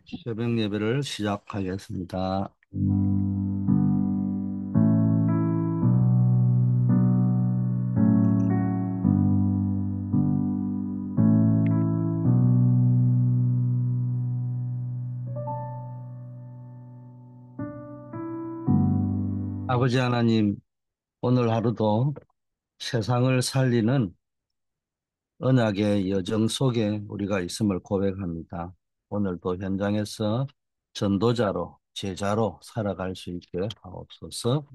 새벽 예배를 시작하겠습니다. 아버지 하나님, 오늘 하루도 세상을 살리는 언약의 여정 속에 우리가 있음을 고백합니다. 오늘도 현장에서 전도자로, 제자로 살아갈 수 있게 하옵소서.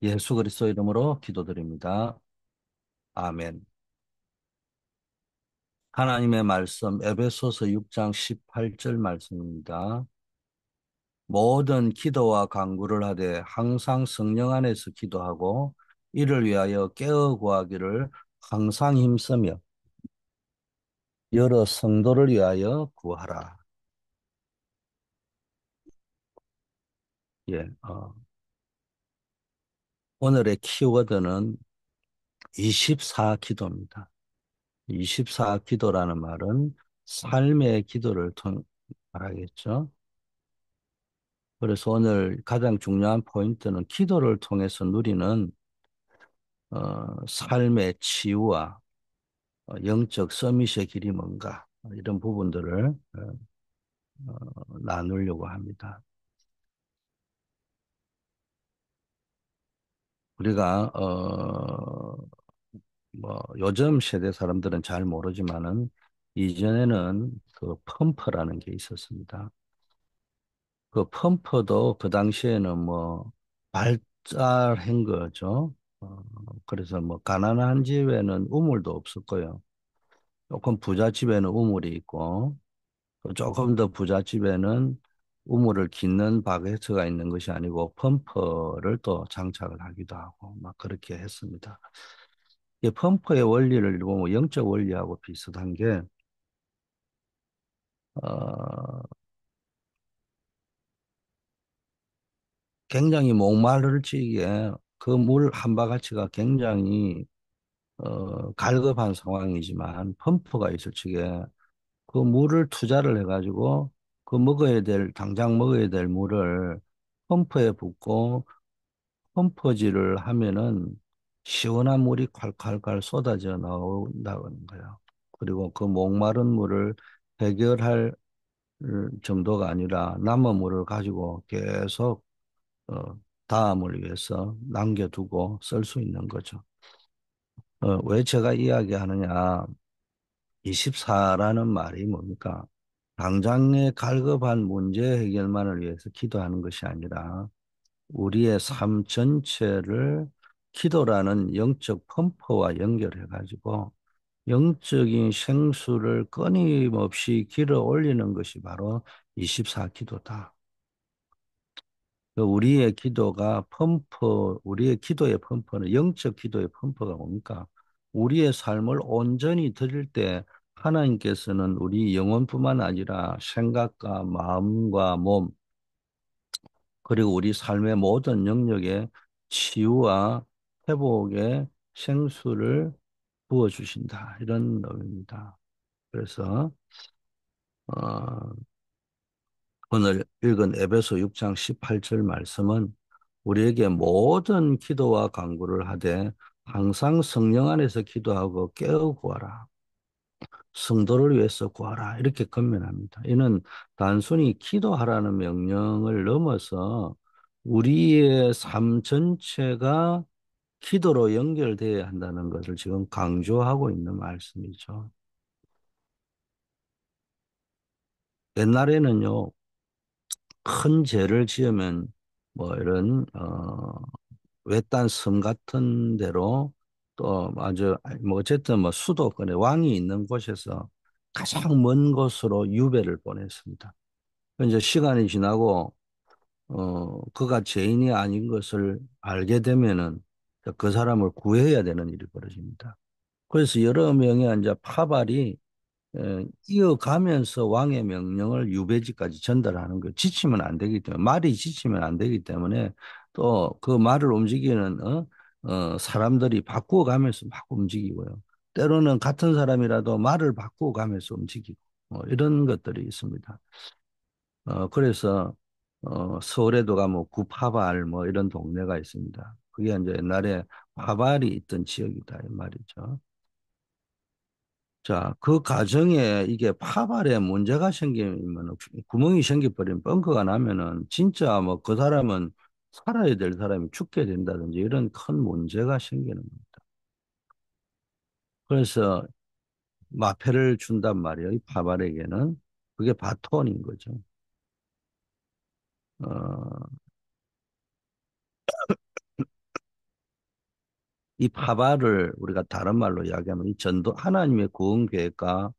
예수 그리스도 이름으로 기도드립니다. 아멘. 하나님의 말씀, 에베소서 6장 18절 말씀입니다. 모든 기도와 간구를 하되 항상 성령 안에서 기도하고 이를 위하여 깨어 구하기를 항상 힘쓰며 여러 성도를 위하여 구하라. 예, 오늘의 키워드는 24 기도입니다. 24 기도라는 말은 삶의 기도를 말하겠죠. 그래서 오늘 가장 중요한 포인트는 기도를 통해서 누리는 삶의 치유와 영적 서밋의 길이 뭔가 이런 부분들을 나누려고 합니다. 우리가 뭐 요즘 세대 사람들은 잘 모르지만은 이전에는 그 펌프라는 게 있었습니다. 그 펌프도 그 당시에는 뭐 발달한 거죠. 그래서 뭐 가난한 집에는 우물도 없었고요. 조금 부자 집에는 우물이 있고 조금 더 부잣집에는 우물을 깃는 바게트가 있는 것이 아니고 펌프를 또 장착을 하기도 하고 막 그렇게 했습니다. 이 펌프의 원리를 보면 영적 원리하고 비슷한 게 어, 굉장히 목마르지기에 그 물 한 바가지가 굉장히 갈급한 상황이지만 펌프가 있을 적에 그 물을 투자를 해가지고 그 당장 먹어야 될 물을 펌프에 붓고 펌퍼질을 하면은 시원한 물이 콸콸콸 쏟아져 나온다는 거예요. 그리고 그 목마른 물을 해결할 정도가 아니라 남은 물을 가지고 계속 어, 다음을 위해서 남겨두고 쓸 수 있는 거죠. 왜 제가 이야기하느냐? 24라는 말이 뭡니까? 당장의 갈급한 문제 해결만을 위해서 기도하는 것이 아니라 우리의 삶 전체를 기도라는 영적 펌프와 연결해 가지고 영적인 생수를 끊임없이 길어 올리는 것이 바로 24 기도다. 우리의 기도의 펌프는 영적 기도의 펌프가 뭡니까? 우리의 삶을 온전히 드릴 때 하나님께서는 우리 영혼뿐만 아니라 생각과 마음과 몸, 그리고 우리 삶의 모든 영역에 치유와 회복의 생수를 부어주신다. 이런 의미입니다. 그래서 어, 오늘 읽은 에베소 6장 18절 말씀은 우리에게 모든 기도와 간구를 하되 항상 성령 안에서 기도하고 깨어 구하라. 성도를 위해서 구하라. 이렇게 권면합니다. 이는 단순히 기도하라는 명령을 넘어서 우리의 삶 전체가 기도로 연결되어야 한다는 것을 지금 강조하고 있는 말씀이죠. 옛날에는요, 큰 죄를 지으면 뭐 이런 외딴 섬 같은 데로 또 아주 뭐 어쨌든 뭐 수도권에 왕이 있는 곳에서 가장 먼 곳으로 유배를 보냈습니다. 이제 시간이 지나고 그가 죄인이 아닌 것을 알게 되면은 그 사람을 구해야 되는 일이 벌어집니다. 그래서 여러 명의 이제 파발이 이어가면서 왕의 명령을 유배지까지 전달하는 거 지치면 안 되기 때문에 말이 지치면 안 되기 때문에 또 그 말을 움직이는 사람들이 바꾸어 가면서 막 움직이고요. 때로는 같은 사람이라도 말을 바꾸어 가면서 움직이고 이런 것들이 있습니다. 그래서 서울에도 가면 구파발 뭐 이런 동네가 있습니다. 그게 이제 옛날에 파발이 있던 지역이다 이 말이죠. 자, 그 과정에 이게 파발에 문제가 생기면 구멍이 생겨버리면 벙커가 나면은 진짜 뭐 그 사람은 살아야 될 사람이 죽게 된다든지 이런 큰 문제가 생기는 겁니다. 그래서 마패를 준단 말이에요. 이 파발에게는 그게 바톤인 거죠. 어, 이 파발을 우리가 다른 말로 이야기하면 이 전도 하나님의 구원 계획과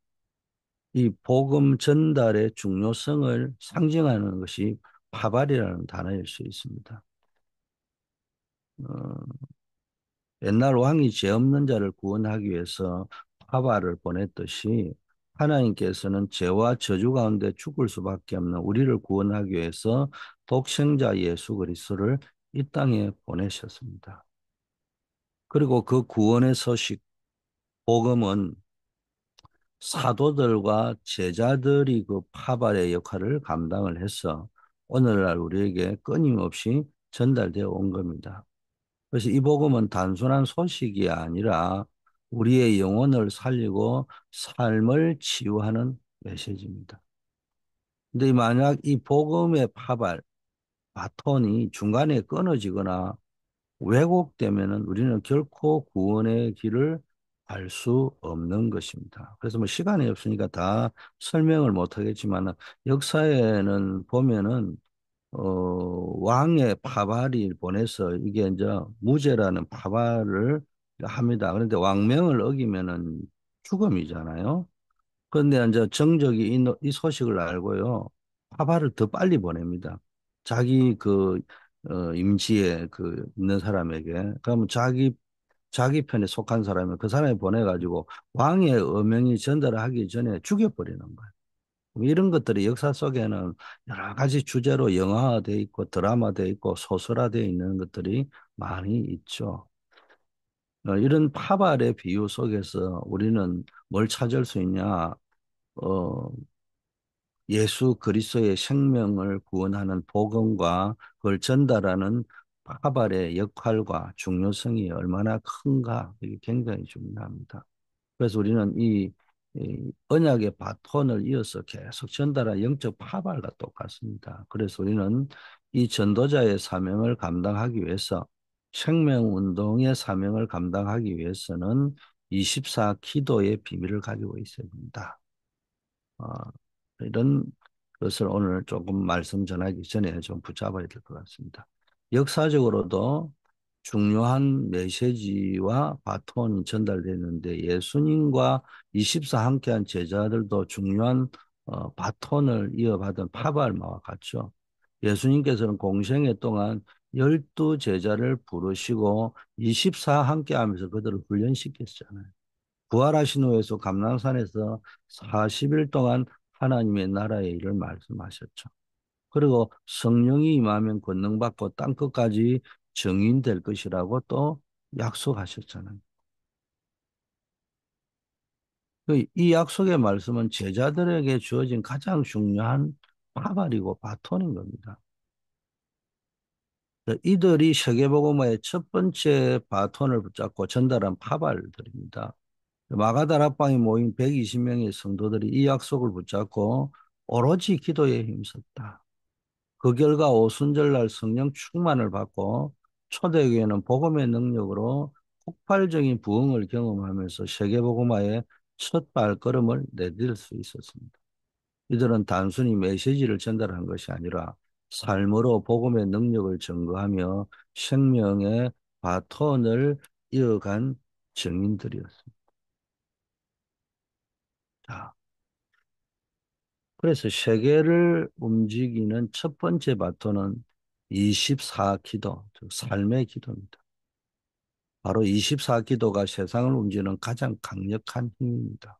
이 복음 전달의 중요성을 상징하는 것이 파발이라는 단어일 수 있습니다. 어, 옛날 왕이 죄 없는 자를 구원하기 위해서 파발을 보냈듯이 하나님께서는 죄와 저주 가운데 죽을 수밖에 없는 우리를 구원하기 위해서 독생자 예수 그리스도를 이 땅에 보내셨습니다. 그리고 그 구원의 소식, 복음은 사도들과 제자들이 그 파발의 역할을 감당을 해서 오늘날 우리에게 끊임없이 전달되어 온 겁니다. 그래서 이 복음은 단순한 소식이 아니라 우리의 영혼을 살리고 삶을 치유하는 메시지입니다. 근데 만약 이 복음의 파발, 바톤이 중간에 끊어지거나 왜곡되면은 우리는 결코 구원의 길을 알 수 없는 것입니다. 그래서 뭐 시간이 없으니까 다 설명을 못 하겠지만 역사에는 보면은 왕의 파발이 보내서 이게 이제 무죄라는 파발을 합니다. 그런데 왕명을 어기면은 죽음이잖아요. 그런데 이제 정적이 이 소식을 알고요. 파발을 더 빨리 보냅니다. 자기 그 임지에 그 있는 사람에게. 그러면 자기 편에 속한 사람이 그 사람이 보내가지고 왕의 어명이 전달을 하기 전에 죽여버리는 거예요. 이런 것들이 역사 속에는 여러 가지 주제로 영화화돼 있고 드라마돼 있고 소설화돼 있는 것들이 많이 있죠. 이런 파발의 비유 속에서 우리는 뭘 찾을 수 있냐? 어, 예수 그리스도의 생명을 구원하는 복음과 그걸 전달하는 파발의 역할과 중요성이 얼마나 큰가 이게 굉장히 중요합니다. 그래서 우리는 이 언약의 바톤을 이어서 계속 전달한 영적 파발과 똑같습니다. 그래서 우리는 이 전도자의 사명을 감당하기 위해서 생명운동의 사명을 감당하기 위해서는 24 기도의 비밀을 가지고 있어야 된다. 어, 이런 것을 오늘 조금 말씀 전하기 전에 좀 붙잡아야 될 것 같습니다. 역사적으로도 중요한 메시지와 바톤이 전달되는데 예수님과 24 함께한 제자들도 중요한 바톤을 이어받은 파발마와 같죠. 예수님께서는 공생애 동안 12 제자를 부르시고 24 함께하면서 그들을 훈련시켰잖아요. 부활하신 후에서 감람산에서 40일 동안 하나님의 나라의 일을 말씀하셨죠. 그리고 성령이 임하면 권능받고 땅끝까지 증인될 것이라고 또 약속하셨잖아요. 이 약속의 말씀은 제자들에게 주어진 가장 중요한 파발이고 바톤인 겁니다. 이들이 세계복음화의 첫 번째 바톤을 붙잡고 전달한 파발들입니다. 마가다락방에 모인 120명의 성도들이 이 약속을 붙잡고 오로지 기도에 힘썼다. 그 결과 오순절날 성령 충만을 받고 초대교회는 복음의 능력으로 폭발적인 부흥을 경험하면서 세계복음화의 첫 발걸음을 내딜 수 있었습니다. 이들은 단순히 메시지를 전달한 것이 아니라 삶으로 복음의 능력을 증거하며 생명의 바톤을 이어간 증인들이었습니다. 자, 그래서 세계를 움직이는 첫 번째 바톤은 24 기도, 즉 삶의 기도입니다. 바로 24 기도가 세상을 움직이는 가장 강력한 힘입니다.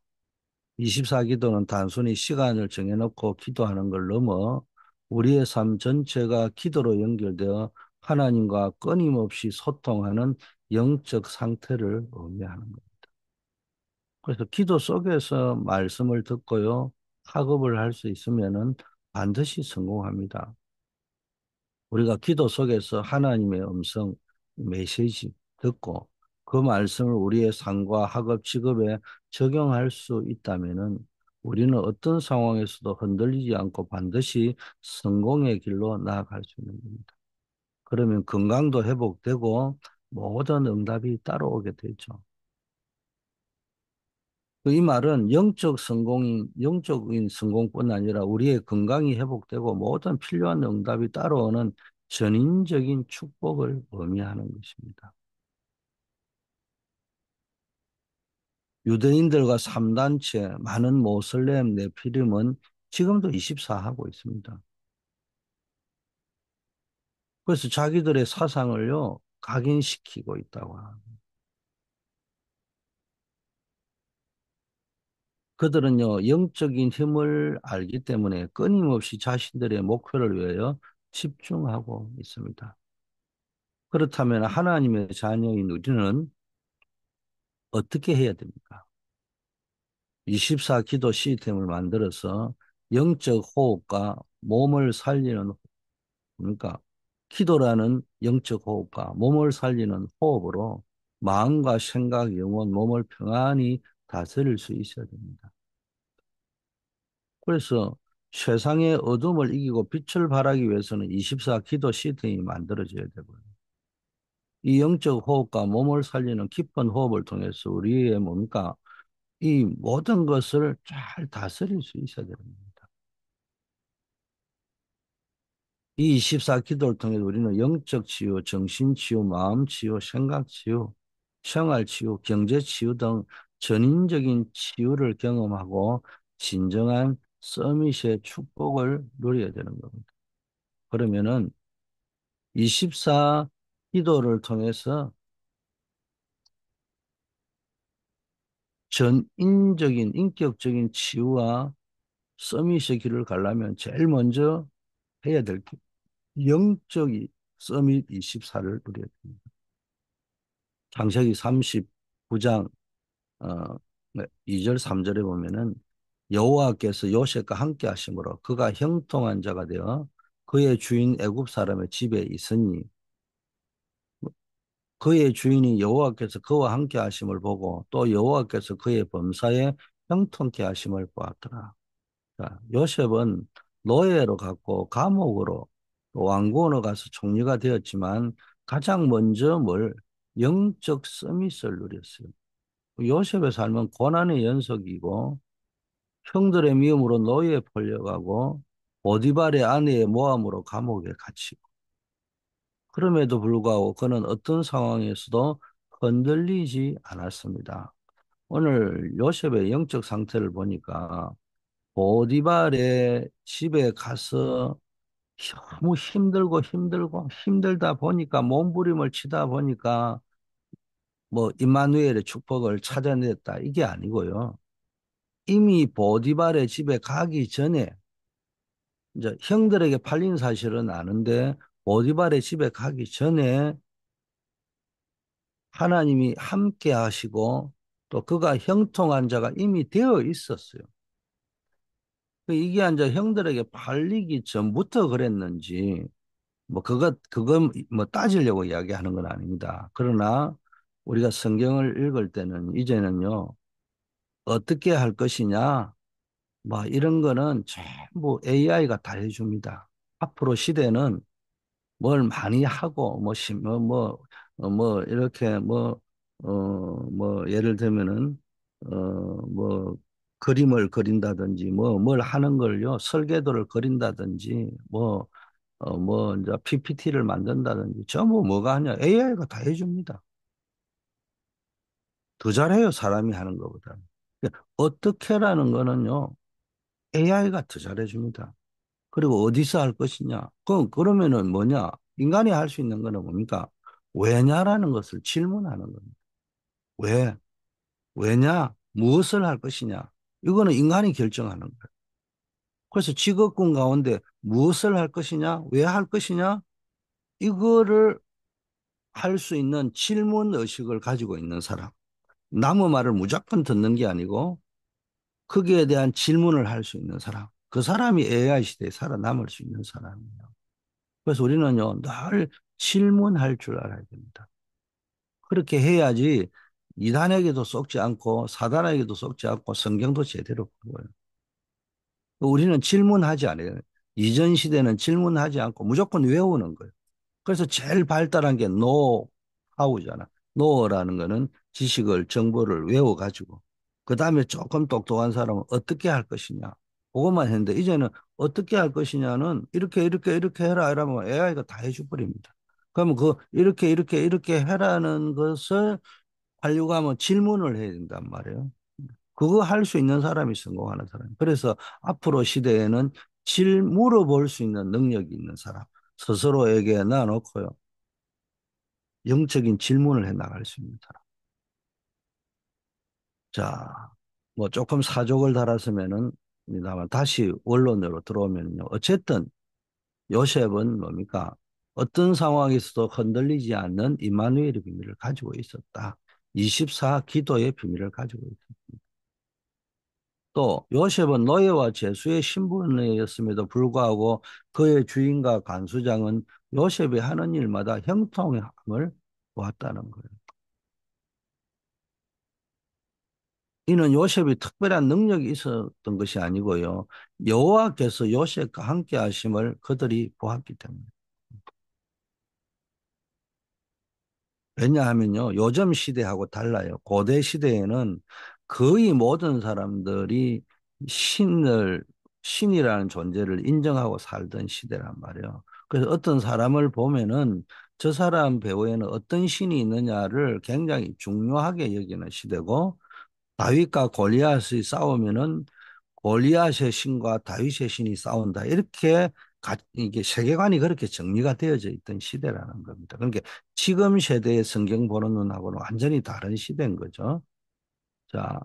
24 기도는 단순히 시간을 정해놓고 기도하는 걸 넘어 우리의 삶 전체가 기도로 연결되어 하나님과 끊임없이 소통하는 영적 상태를 의미하는 겁니다. 그래서 기도 속에서 말씀을 듣고요, 학업을 할 수 있으면은 반드시 성공합니다. 우리가 기도 속에서 하나님의 음성, 메시지 듣고 그 말씀을 우리의 삶과 학업, 직업에 적용할 수 있다면은 우리는 어떤 상황에서도 흔들리지 않고 반드시 성공의 길로 나아갈 수 있는 겁니다. 그러면 건강도 회복되고 모든 응답이 따라오게 되죠. 이 말은 영적인 성공뿐 아니라 우리의 건강이 회복되고 모든 필요한 응답이 따라오는 전인적인 축복을 의미하는 것입니다. 유대인들과 3단체, 많은 모슬렘, 네피림은 지금도 24하고 있습니다. 그래서 자기들의 사상을요, 각인시키고 있다고 합니다. 그들은요, 영적인 힘을 알기 때문에 끊임없이 자신들의 목표를 위하여 집중하고 있습니다. 그렇다면 하나님의 자녀인 우리는 어떻게 해야 됩니까? 24 기도 시스템을 만들어서 영적 호흡과 몸을 살리는, 그러니까 기도라는 영적 호흡과 몸을 살리는 호흡으로 마음과 생각, 영혼, 몸을 평안히 다스릴 수 있어야 됩니다. 그래서 세상의 어둠을 이기고 빛을 발하기 위해서는 24 기도 시스템이 만들어져야 되고요. 이 영적 호흡과 몸을 살리는 깊은 호흡을 통해서 우리의 뭔가 이 모든 것을 잘 다스릴 수 있어야 됩니다. 이 24 기도를 통해 우리는 영적 치유, 정신 치유, 마음 치유, 생각 치유, 생활 치유, 경제 치유 등 전인적인 치유를 경험하고 진정한 서밋의 축복을 누려야 되는 겁니다. 그러면은 24 기도를 통해서 전인적인 인격적인 치유와 서밋의 길을 가려면 제일 먼저 해야 될 영적인 서밋 24를 누려야 됩니다. 창세기 39장 2절 3절에 보면은 여호와께서 요셉과 함께 하심으로 그가 형통한 자가 되어 그의 주인 애굽 사람의 집에 있으니 그의 주인이 여호와께서 그와 함께 하심을 보고 또 여호와께서 그의 범사에 형통케 하심을 보았더라. 자, 요셉은 노예로 갔고 감옥으로 또 왕궁으로 가서 총리가 되었지만 가장 먼저 뭘 영적 서밋을 누렸어요. 요셉의 삶은 고난의 연속이고 형들의 미움으로 노예에 풀려가고 보디발의 아내의 모함으로 감옥에 갇히고 그럼에도 불구하고 그는 어떤 상황에서도 흔들리지 않았습니다. 오늘 요셉의 영적 상태를 보니까 보디발의 집에 가서 너무 힘들고 힘들다 보니까 몸부림을 치다 보니까 뭐 임마누엘의 축복을 찾아냈다 이게 아니고요. 이미 보디발의 집에 가기 전에 이제 형들에게 팔린 사실은 아는데 보디발의 집에 가기 전에 하나님이 함께 하시고 또 그가 형통한 자가 이미 되어 있었어요. 이게 이제 형들에게 팔리기 전부터 그랬는지 그건 뭐 따지려고 이야기하는 건 아닙니다. 그러나 우리가 성경을 읽을 때는 이제는요, 어떻게 할 것이냐, 뭐 이런 거는 전부 AI가 다 해줍니다. 앞으로 시대는 뭘 많이 하고, 이렇게 예를 들면은, 그림을 그린다든지, 뭘 하는 걸요, 설계도를 그린다든지, 이제 PPT를 만든다든지, 전부 뭐가 하냐, AI가 다 해줍니다. 더 잘해요, 사람이 하는 것보다. 어떻게라는 거는요, AI가 더 잘해줍니다. 그리고 어디서 할 것이냐? 그러면은 뭐냐? 인간이 할 수 있는 거는 뭡니까? 왜냐라는 것을 질문하는 겁니다. 왜? 왜냐? 무엇을 할 것이냐? 이거는 인간이 결정하는 거예요. 그래서 직업군 가운데 무엇을 할 것이냐? 왜 할 것이냐? 이거를 할 수 있는 질문 의식을 가지고 있는 사람. 남의 말을 무조건 듣는 게 아니고 거기에 대한 질문을 할 수 있는 사람. 그 사람이 AI 시대에 살아남을 수 있는 사람이에요. 그래서 우리는요, 늘 질문할 줄 알아야 됩니다. 그렇게 해야지 이단에게도 속지 않고 사단에게도 속지 않고 성경도 제대로 보고요. 우리는 질문하지 않아요. 이전 시대는 질문하지 않고 무조건 외우는 거예요. 그래서 제일 발달한 게 노하우잖아. 노어라는 거는 지식을, 정보를 외워가지고. 그 다음에 조금 똑똑한 사람은 어떻게 할 것이냐. 그것만 했는데, 이제는 어떻게 할 것이냐는 이렇게 해라. 이러면 AI가 다 해줘버립니다. 그러면 이렇게 해라는 것을 하려고 하면 질문을 해야 된단 말이에요. 그거 할 수 있는 사람이 성공하는 사람. 그래서 앞으로 시대에는 물어볼 수 있는 능력이 있는 사람. 스스로에게 놔놓고요. 영적인 질문을 해 나갈 수 있는 사람. 자, 뭐 조금 사족을 달았으면은, 다만 다시 원론으로 들어오면요. 어쨌든 요셉은 뭡니까? 어떤 상황에서도 흔들리지 않는 임마누엘의 비밀을 가지고 있었다. 24 기도의 비밀을 가지고 있었다. 또 요셉은 노예와 제수의 신분이었음에도 불구하고 그의 주인과 간수장은 요셉이 하는 일마다 형통함을 보았다는 거예요. 이는 요셉이 특별한 능력이 있었던 것이 아니고요. 여호와께서 요셉과 함께 하심을 그들이 보았기 때문에. 왜냐하면요, 요즘 시대하고 달라요. 고대 시대에는 거의 모든 사람들이 신을, 신이라는 존재를 인정하고 살던 시대란 말이에요. 그래서 어떤 사람을 보면은 저 사람 배후에는 어떤 신이 있느냐를 굉장히 중요하게 여기는 시대고, 다윗과 골리앗이 싸우면은 골리앗의 신과 다윗의 신이 싸운다. 이게 세계관이 그렇게 정리가 되어져 있던 시대라는 겁니다. 그러니까 지금 세대의 성경 보는 눈하고는 완전히 다른 시대인 거죠. 자,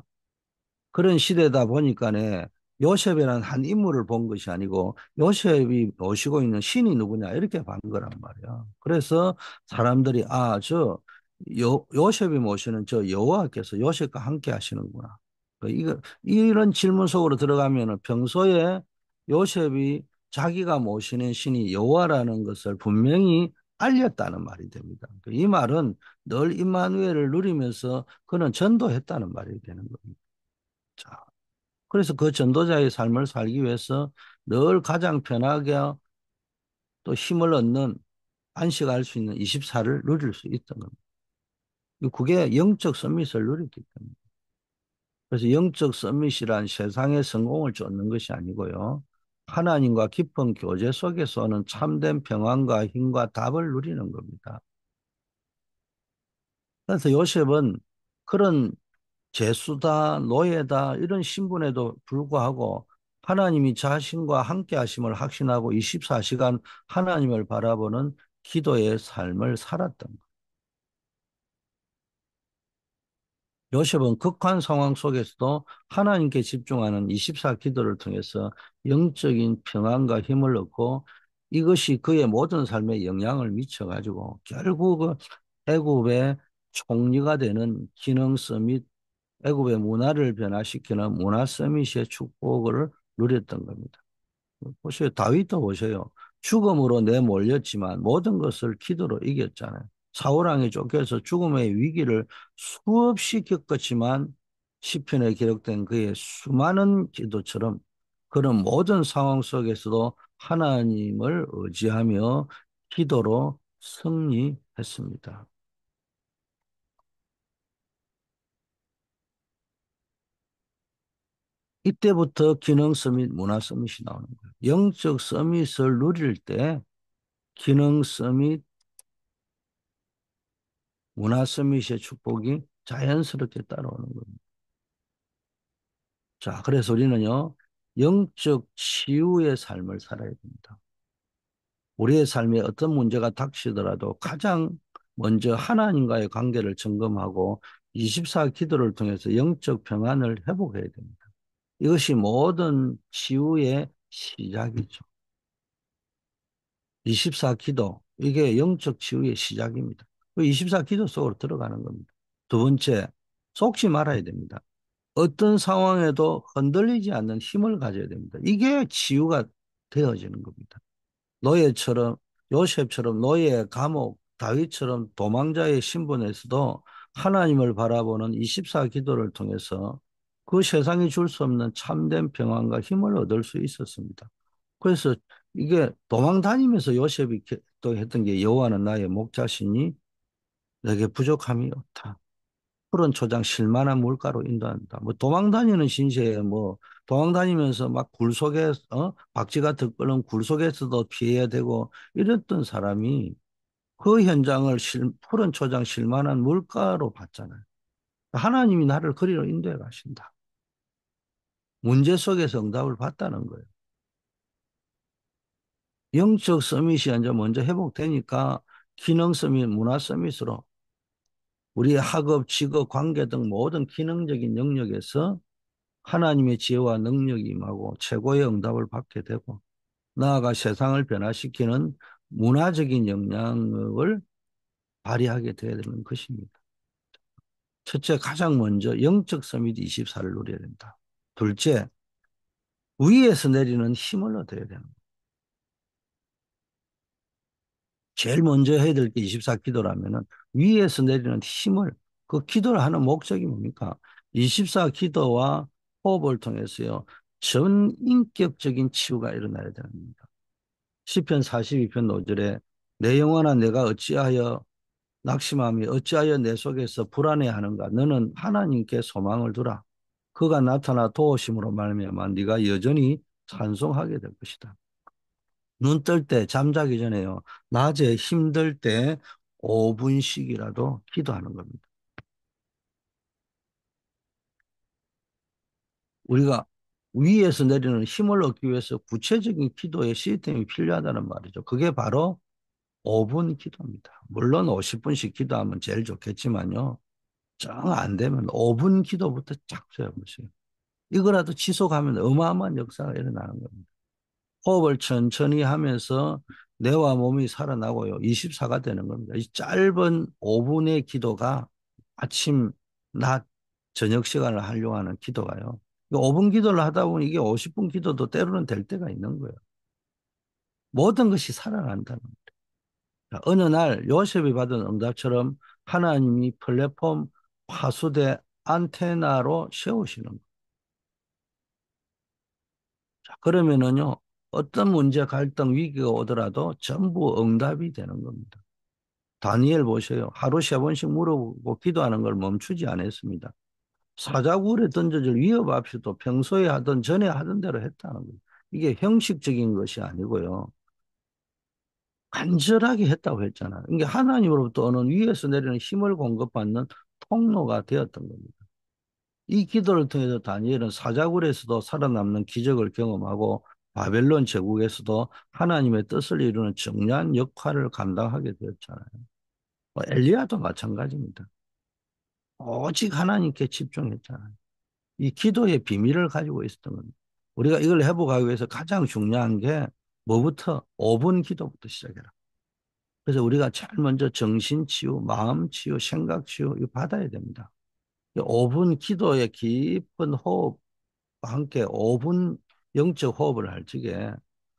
그런 시대다 보니까네 요셉이라는 한 인물을 본 것이 아니고 요셉이 모시고 있는 신이 누구냐 이렇게 본 거란 말이야. 그래서 사람들이 요셉이 모시는 저 여호와께서 요셉과 함께 하시는구나. 이런 질문 속으로 들어가면은 평소에 요셉이 자기가 모시는 신이 여호와라는 것을 분명히 알렸다는 말이 됩니다. 이 말은 늘 임마누엘을 누리면서 그는 전도했다는 말이 되는 겁니다. 자, 그래서 그 전도자의 삶을 살기 위해서 늘 가장 편하게 또 힘을 얻는 안식할 수 있는 24를 누릴 수 있던 겁니다. 그게 영적 서밋을 누렸기 때문에. 그래서 영적 서밋이란 세상의 성공을 쫓는 것이 아니고요. 하나님과 깊은 교제 속에서는 참된 평안과 힘과 답을 누리는 겁니다. 그래서 요셉은 그런 제수다, 노예다, 이런 신분에도 불구하고 하나님이 자신과 함께 하심을 확신하고 24시간 하나님을 바라보는 기도의 삶을 살았던 거예요. 요셉은 극한 상황 속에서도 하나님께 집중하는 24 기도를 통해서 영적인 평안과 힘을 얻고 이것이 그의 모든 삶에 영향을 미쳐가지고 결국은 애굽의 총리가 되는 기능성 및 애굽의 문화를 변화시키는 문화 서밋의 축복을 누렸던 겁니다. 보세요. 다윗도 보세요. 죽음으로 내몰렸지만 모든 것을 기도로 이겼잖아요. 사울왕에 쫓겨서 죽음의 위기를 수없이 겪었지만 시편에 기록된 그의 수많은 기도처럼 그런 모든 상황 속에서도 하나님을 의지하며 기도로 승리했습니다. 이때부터 기능 서밋, 문화 서밋이 나오는 거예요. 영적 서밋을 누릴 때 기능 서밋, 문화 서밋의 축복이 자연스럽게 따라오는 겁니다. 자, 그래서 우리는요, 영적 치유의 삶을 살아야 됩니다. 우리의 삶에 어떤 문제가 닥치더라도 가장 먼저 하나님과의 관계를 점검하고 24 기도를 통해서 영적 평안을 회복해야 됩니다. 이것이 모든 치유의 시작이죠. 24 기도, 이게 영적 치유의 시작입니다. 그 24 기도 속으로 들어가는 겁니다. 두 번째, 속지 말아야 됩니다. 어떤 상황에도 흔들리지 않는 힘을 가져야 됩니다. 이게 치유가 되어지는 겁니다. 노예처럼, 요셉처럼 노예, 감옥, 다윗처럼 도망자의 신분에서도 하나님을 바라보는 24 기도를 통해서 그 세상이 줄 수 없는 참된 평안과 힘을 얻을 수 있었습니다. 그래서 이게 도망 다니면서 요셉이 또 했던 게 여호와는 나의 목자시니 내게 부족함이 없다. 푸른 초장 실만한 물가로 인도한다. 뭐 도망 다니는 신세에 뭐 도망 다니면서 막 굴 속에 박쥐 같은 끓는 굴 속에서도 피해야 되고 이랬던 사람이 그 현장을 푸른 초장 실만한 물가로 봤잖아요. 하나님이 나를 그리로 인도해 가신다. 문제 속에서 응답을 받다는 거예요. 영적 서밋이 이제 먼저 회복되니까 기능 서밋, 문화 서밋으로 우리의 학업, 직업, 관계 등 모든 기능적인 영역에서 하나님의 지혜와 능력이 임하고 최고의 응답을 받게 되고 나아가 세상을 변화시키는 문화적인 영향력을 발휘하게 되는 것입니다. 첫째, 가장 먼저 영적 서밋 24를 누려야 된다. 둘째, 위에서 내리는 힘을 얻어야 되는 거예요. 제일 먼저 해야 될 게 24 기도라면은 위에서 내리는 힘을 그 기도를 하는 목적이 뭡니까? 24 기도와 호흡을 통해서요. 전 인격적인 치유가 일어나야 되는 겁니다. 시편 42편 5절에 내 영혼아 내가 어찌하여 낙심함이 어찌하여 내 속에서 불안해하는가 너는 하나님께 소망을 두라. 그가 나타나 도우심으로 말미암아 네가 여전히 찬송하게 될 것이다. 눈 뜰 때 잠자기 전에요. 낮에 힘들 때 5분씩이라도 기도하는 겁니다. 우리가 위에서 내리는 힘을 얻기 위해서 구체적인 기도의 시스템이 필요하다는 말이죠. 그게 바로 5분 기도입니다. 물론 50분씩 기도하면 제일 좋겠지만요. 정 안 되면 5분 기도부터 쫙 세워보세요. 이거라도 지속하면 어마어마한 역사가 일어나는 겁니다. 호흡을 천천히 하면서 뇌와 몸이 살아나고요. 24가 되는 겁니다. 이 짧은 5분의 기도가 아침, 낮, 저녁 시간을 하려고 하는 기도가요. 5분 기도를 하다 보니 이게 50분 기도도 때로는 될 때가 있는 거예요. 모든 것이 살아난다는 거예요. 어느 날 요셉이 받은 응답처럼 하나님이 플랫폼 파수대 안테나로 세우시는 거예요. 자, 그러면은요, 어떤 문제, 갈등, 위기가 오더라도 전부 응답이 되는 겁니다. 다니엘 보세요. 하루 3번씩 물어보고 기도하는 걸 멈추지 않았습니다. 사자굴에 던져질 위협 없이도 평소에 하던 전에 하던 대로 했다는 거예요. 이게 형식적인 것이 아니고요. 간절하게 했다고 했잖아요. 이게 하나님으로부터 오는 위에서 내리는 힘을 공급받는 통로가 되었던 겁니다. 이 기도를 통해서 다니엘은 사자굴에서도 살아남는 기적을 경험하고 바벨론 제국에서도 하나님의 뜻을 이루는 중요한 역할을 감당하게 되었잖아요. 엘리야도 마찬가지입니다. 오직 하나님께 집중했잖아요. 이 기도의 비밀을 가지고 있었던 겁니다. 우리가 이걸 회복하기 위해서 가장 중요한 게 뭐부터? 5분 기도부터 시작해라. 그래서 우리가 제일 먼저 정신 치유, 마음 치유, 생각 치유 이거 받아야 됩니다. 5분 기도의 깊은 호흡 함께 5분 영적 호흡을 할 적에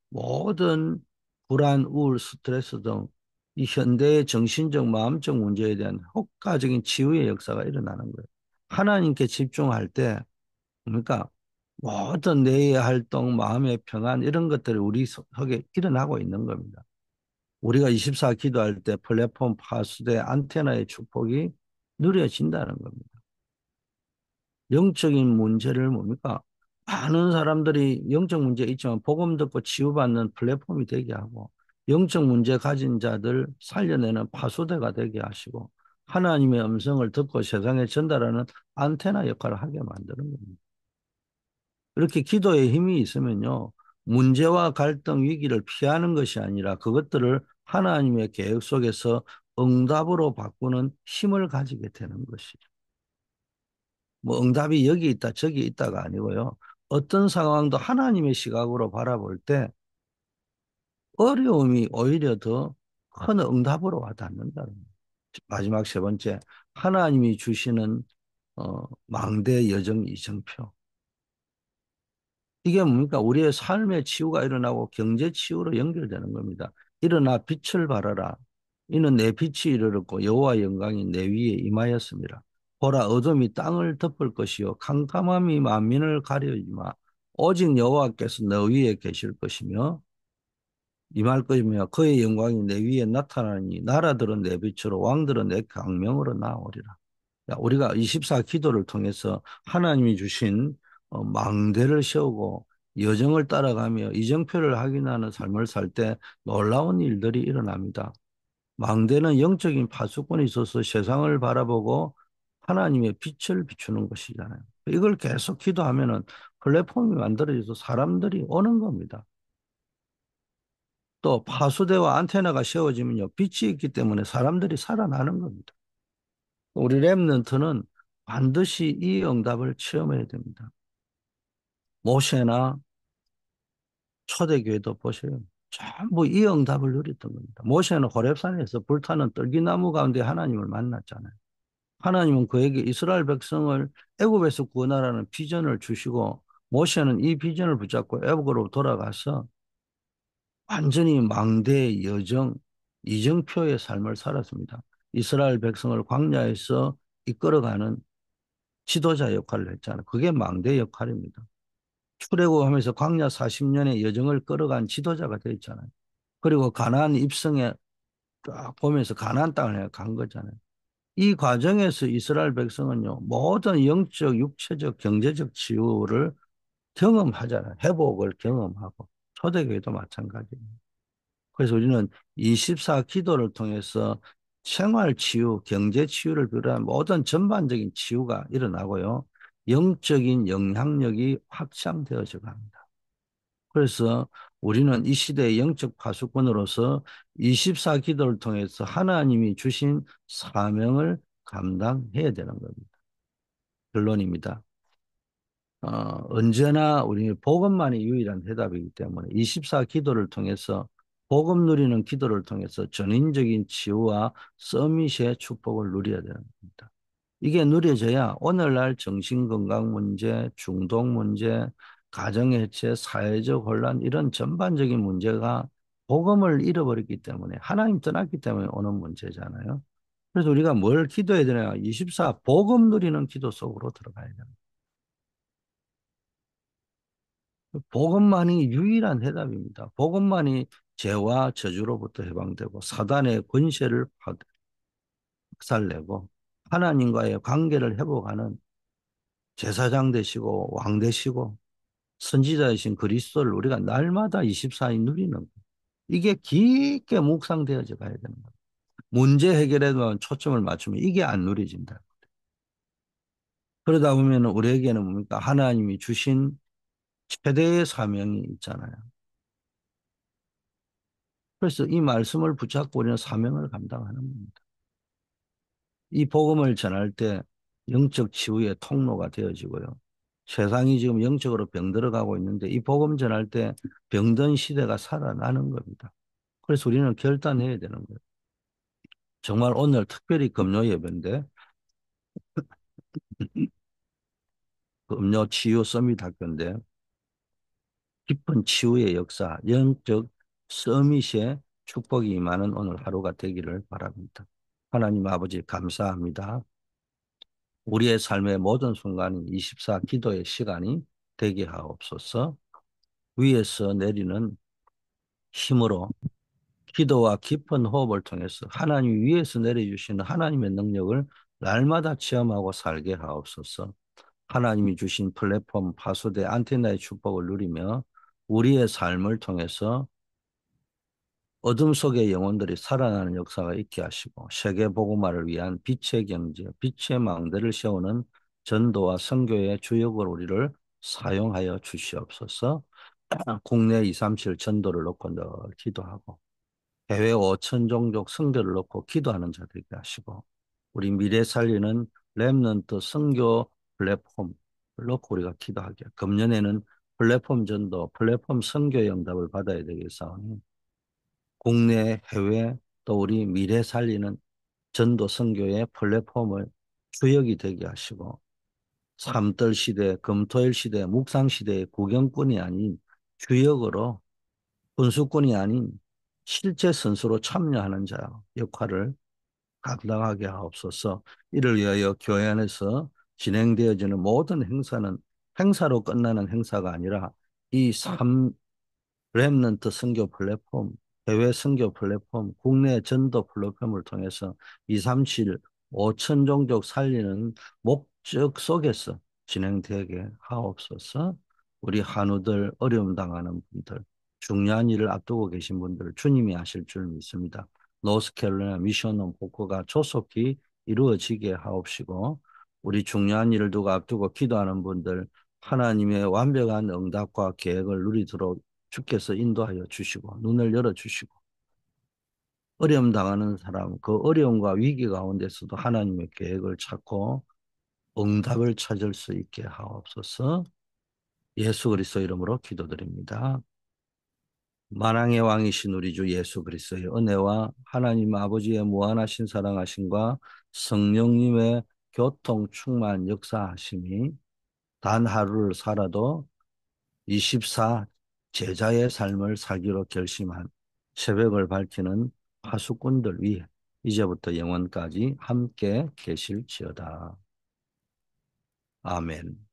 모든 불안, 우울, 스트레스 등 이 현대의 정신적, 마음적 문제에 대한 효과적인 치유의 역사가 일어나는 거예요. 하나님께 집중할 때, 그러니까 모든 뇌의 활동, 마음의 평안 이런 것들이 우리 속에 일어나고 있는 겁니다. 우리가 24 기도할 때 플랫폼 파수대 안테나의 축복이 누려진다는 겁니다. 영적인 문제를 뭡니까? 많은 사람들이 영적 문제 있지만 복음 듣고 치유받는 플랫폼이 되게 하고 영적 문제 가진 자들 살려내는 파수대가 되게 하시고 하나님의 음성을 듣고 세상에 전달하는 안테나 역할을 하게 만드는 겁니다. 이렇게 기도에 힘이 있으면요. 문제와 갈등, 위기를 피하는 것이 아니라 그것들을 하나님의 계획 속에서 응답으로 바꾸는 힘을 가지게 되는 것이죠. 뭐 응답이 여기 있다 저기 있다가 아니고요. 어떤 상황도 하나님의 시각으로 바라볼 때 어려움이 오히려 더 큰 응답으로 와닿는다는 거예요. 마지막 세 번째, 하나님이 주시는 망대 여정 이정표. 이게 뭡니까? 우리의 삶의 치유가 일어나고 경제 치유로 연결되는 겁니다. 일어나 빛을 발하라. 이는 내 빛이 이르렀고 여호와 영광이 내 위에 임하였습니다. 보라 어둠이 땅을 덮을 것이요 캄캄함이 만민을 가려이마 오직 여호와께서 너 위에 계실 것이며 임할 것이며 그의 영광이 내 위에 나타나니 나라들은 내 빛으로 왕들은 내 강명으로 나오리라. 야, 우리가 24 기도를 통해서 하나님이 주신 망대를 세우고 여정을 따라가며 이정표를 확인하는 삶을 살 때 놀라운 일들이 일어납니다. 망대는 영적인 파수꾼이 있어서 세상을 바라보고 하나님의 빛을 비추는 것이잖아요. 이걸 계속 기도하면은 플랫폼이 만들어져서 사람들이 오는 겁니다. 또 파수대와 안테나가 세워지면요, 빛이 있기 때문에 사람들이 살아나는 겁니다. 우리 랩런트는 반드시 이 응답을 체험해야 됩니다. 모세나 초대교회도 보세요. 전부 이 응답을 누렸던 겁니다. 모세는 호렙산에서 불타는 떨기나무 가운데 하나님을 만났잖아요. 하나님은 그에게 이스라엘 백성을 애굽에서 구원하라는 비전을 주시고 모세는 이 비전을 붙잡고 애굽으로 돌아가서 완전히 망대 여정, 이정표의 삶을 살았습니다. 이스라엘 백성을 광야에서 이끌어가는 지도자 역할을 했잖아요. 그게 망대 역할입니다. 출애굽하면서 광야 40년의 여정을 끌어간 지도자가 되었잖아요. 그리고 가나안 입성에 쫙 보면서 가나안 땅을 간 거잖아요. 이 과정에서 이스라엘 백성은요, 모든 영적, 육체적, 경제적 치유를 경험하잖아요. 회복을 경험하고. 초대교회도 마찬가지입니다. 그래서 우리는 24 기도를 통해서 생활 치유, 경제 치유를 비롯한 모든 전반적인 치유가 일어나고요. 영적인 영향력이 확장되어져 갑니다. 그래서 우리는 이 시대의 영적 파수꾼으로서 24 기도를 통해서 하나님이 주신 사명을 감당해야 되는 겁니다. 결론입니다. 언제나 우리 복음만이 유일한 해답이기 때문에 24 기도를 통해서 복음 누리는 기도를 통해서 전인적인 치유와 서밋의 축복을 누려야 되는 겁니다. 이게 누려져야 오늘날 정신건강 문제, 중독 문제, 가정해체, 사회적 혼란 이런 전반적인 문제가 복음을 잃어버렸기 때문에 하나님 떠났기 때문에 오는 문제잖아요. 그래서 우리가 뭘 기도해야 되냐? 24 복음 누리는 기도 속으로 들어가야 됩니다. 복음만이 유일한 해답입니다. 복음만이 죄와 저주로부터 해방되고 사단의 권세를 박살내고 하나님과의 관계를 회복하는 제사장 되시고 왕 되시고 선지자이신 그리스도를 우리가 날마다 24일 누리는 거예요. 이게 깊게 묵상되어져 가야 되는 거예요. 문제 해결에만 초점을 맞추면 이게 안 누려진다. 그러다 보면 우리에게는 뭡니까? 하나님이 주신 최대의 사명이 있잖아요. 그래서 이 말씀을 붙잡고 우리는 사명을 감당하는 겁니다. 이 복음을 전할 때 영적 치유의 통로가 되어지고요. 세상이 지금 영적으로 병들어가고 있는데 이 복음 전할 때 병든 시대가 살아나는 겁니다. 그래서 우리는 결단해야 되는 거예요. 정말 오늘 특별히 금요 예배인데 금요 치유 서밋 학교인데 깊은 치유의 역사, 영적 서밋의 축복이 임하는 오늘 하루가 되기를 바랍니다. 하나님 아버지 감사합니다. 우리의 삶의 모든 순간이 24 기도의 시간이 되게 하옵소서. 위에서 내리는 힘으로 기도와 깊은 호흡을 통해서 하나님 위에서 내려주시는 하나님의 능력을 날마다 체험하고 살게 하옵소서. 하나님이 주신 플랫폼 파수대 안테나의 축복을 누리며 우리의 삶을 통해서 어둠 속의 영혼들이 살아나는 역사가 있게 하시고 세계 복음화를 위한 빛의 경제, 빛의 망대를 세우는 전도와 선교의 주역으로 우리를 사용하여 주시옵소서. 국내 237 전도를 놓고 늘 기도하고 해외 5천 종족 선교를 놓고 기도하는 자들에게 하시고 우리 미래 살리는 렘넌트 선교 플랫폼을 놓고 우리가 기도하게 금년에는 플랫폼 전도, 플랫폼 선교 응답을 받아야 되겠사오니 국내, 해외 또 우리 미래 살리는 전도 선교의 플랫폼을 주역이 되게 하시고 삼떨 시대, 금토일 시대, 묵상 시대의 구경꾼이 아닌 주역으로 분수꾼이 아닌 실제 선수로 참여하는 자 역할을 감당하게 하옵소서. 이를 위하여 교회 안에서 진행되어지는 모든 행사는 행사로 끝나는 행사가 아니라 이 렘넌트 선교 플랫폼, 해외 선교 플랫폼, 국내 전도 플랫폼을 통해서 237, 5천 종족 살리는 목적 속에서 진행되게 하옵소서. 우리 한우들, 어려움 당하는 분들, 중요한 일을 앞두고 계신 분들 주님이 하실 줄 믿습니다. 노스캐롤라이나 미션홈 복구가 조속히 이루어지게 하옵시고, 우리 중요한 일을 두고 앞두고 기도하는 분들 하나님의 완벽한 응답과 계획을 누리도록 주께서 인도하여 주시고 눈을 열어주시고, 어려움 당하는 사람 그 어려움과 위기 가운데서도 하나님의 계획을 찾고 응답을 찾을 수 있게 하옵소서. 예수 그리스도 이름으로 기도드립니다. 만왕의 왕이신 우리 주 예수 그리스도의 은혜와 하나님 아버지의 무한하신 사랑하심과 성령님의 교통 충만 역사하심이 단 하루를 살아도 24 제자의 삶을 살기로 결심한 새벽을 밝히는 파수꾼들 위해 이제부터 영원까지 함께 계실지어다. 아멘.